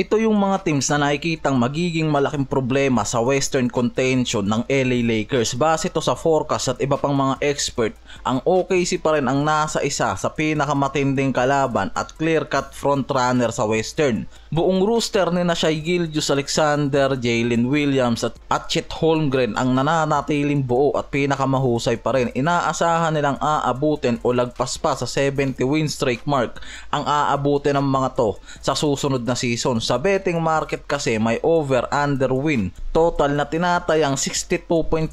Ito yung mga teams na nakikitang magiging malaking problema sa Western contention ng LA Lakers. Base to sa forecast at iba pang mga expert, ang OKC pa rin ang nasa isa sa pinakamatinding kalaban at clear-cut frontrunner sa Western. Buong roster ni na Shai Gilgeous-Alexander, Jalen Williams at Chet Holmgren ang nananatiling buo at pinakamahusay pa rin. Inaasahan nilang aabutin o lagpas pa sa 70 win streak mark ang aabutin ng mga to sa susunod na season. Sa betting market kasi may over-under win total na tinatayang 62.5%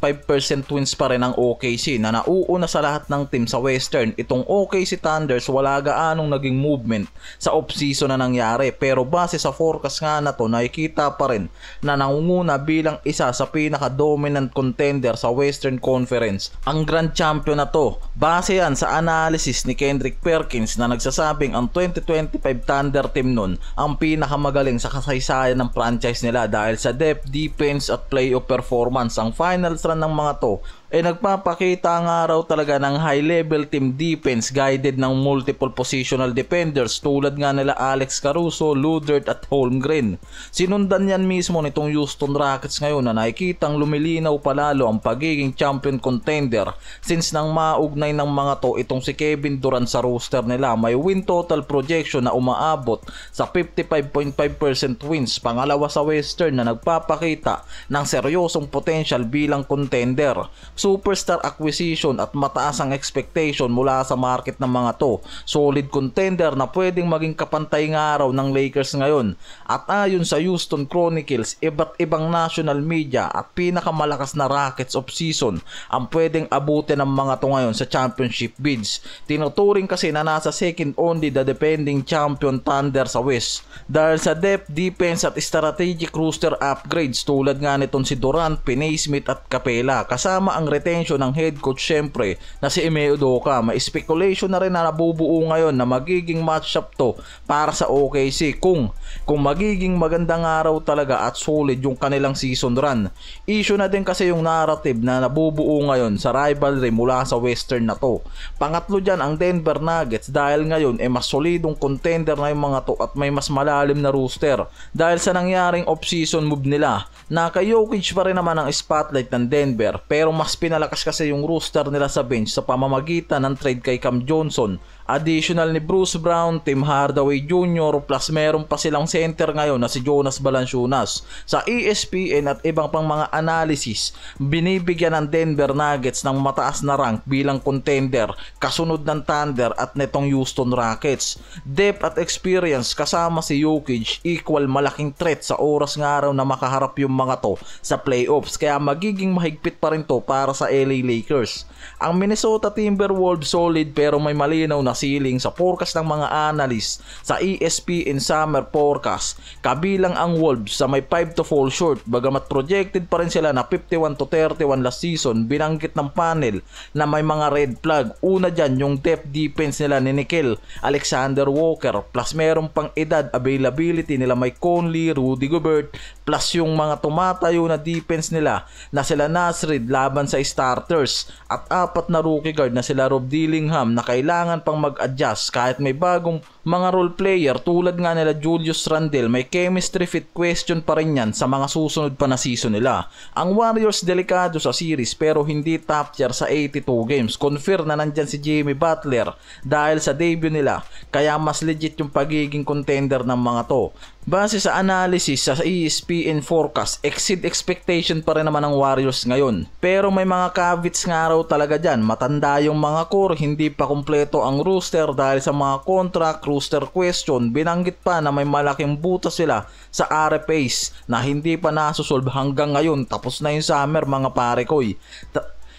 wins pa rin ang OKC na nauuna sa lahat ng team sa Western. Itong OKC Thunders wala gaanong naging movement sa off-season na nangyari, pero base sa forecast nga na to nakikita pa rin na nangunguna bilang isa sa pinaka-dominant contender sa Western Conference ang grand champion na to. Base yan sa analysis ni Kendrick Perkins na nagsasabing ang 2025 Thunder team nun ang pinakamagaling sa kasaysayan ng franchise nila dahil sa depth, defense at playoff performance. Ang finals run ng mga to nagpapakita nga raw talaga ng high level team defense guided ng multiple positional defenders tulad nga nila Alex Caruso, Lou Dort at Holmgren. Sinundan yan mismo nitong Houston Rockets ngayon na nakikitang lumilinaw palalo ang pagiging champion contender since nang maugnay ng mga to itong si Kevin Durant sa roster nila. May win total projection na umaabot sa 55.5% wins, pangalawa sa Western na nagpapakita ng seryosong potential bilang contender. Superstar acquisition at mataas ang expectation mula sa market ng mga to. Solid contender na pwedeng maging kapantay nga raw ng Lakers ngayon. At ayon sa Houston Chronicles, iba't ibang national media at pinakamalakas na Rockets of season ang pwedeng abutin ng mga to ngayon sa championship bids. Tinuturing kasi na nasa second only the defending champion Thunder sa West dahil sa depth, defense at strategic roster upgrades tulad nga nitong si Durant, Finney-Smith at Capela kasama ang retention ng head coach syempre na si Ime Udoka. May speculation na rin na nabubuo ngayon na magiging matchup to para sa OKC kung magiging magandang araw talaga at solid yung kanilang season run. Issue na din kasi yung narrative na nabubuo ngayon sa rivalry mula sa Western na to. Pangatlo dyan ang Denver Nuggets dahil ngayon mas solidong contender na yung mga to at may mas malalim na roster dahil sa nangyaring off-season move nila. Naka Jokic pa rin naman ang spotlight ng Denver pero mas pinalakas kasi yung roster nila sa bench sa pamamagitan ng trade kay Cam Johnson. Additional ni Bruce Brown, Tim Hardaway Jr. plus meron pa silang center ngayon na si Jonas Valanciunas. Sa ESPN at ibang pang mga analysis, binibigyan ng Denver Nuggets ng mataas na rank bilang contender kasunod ng Thunder at netong Houston Rockets. Depth at experience kasama si Jokic equal malaking threat sa oras nga araw na makaharap yung mga to sa playoffs, kaya magiging mahigpit pa rin to para sa LA Lakers. Ang Minnesota Timberwolves solid pero may malinaw na ceiling sa forecast ng mga analyst sa ESPN Summer Forecast. Kabilang ang Wolves sa may 5 to fall short bagamat projected pa rin sila na 51 to 31 last season. Binanggit ng panel na may mga red flag. Una dyan yung depth defense nila ni Nickeil Alexander Walker plus meron pang edad availability nila may Conley, Rudy Gobert plus yung mga tumatayo na defense nila na sila Nasrid laban sa starters at apat na rookie guard na sila Rob Dillingham na kailangan pang mag-adjust kahit may bagong mga role player tulad nga nila Julius Randle. May chemistry fit question pa rin yan sa mga susunod pa na season nila. Ang Warriors delikado sa series pero hindi top tier sa 82 games. Confirm na nandyan si Jimmy Butler dahil sa debut nila kaya mas legit yung pagiging contender ng mga to. Base sa analysis sa ESPN forecast, exceed expectation pa rin naman ng Warriors ngayon. Pero may mga caveats nga raw talaga dyan. Matanda yung mga core, hindi pa kumpleto ang roster dahil sa mga contract roster question. Binanggit pa na may malaking butas sila sa RFAs na hindi pa nasusolve hanggang ngayon. Tapos na yung summer mga pare koy.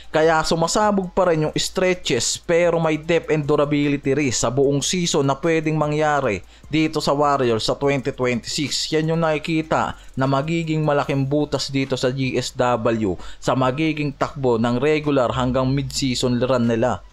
Kaya sumasabog pa rin yung stretches pero may depth and durability risk sa buong season na pwedeng mangyari dito sa Warriors sa 2026. Yan yung nakikita na magiging malaking butas dito sa GSW sa magiging takbo ng regular hanggang mid-season run nila.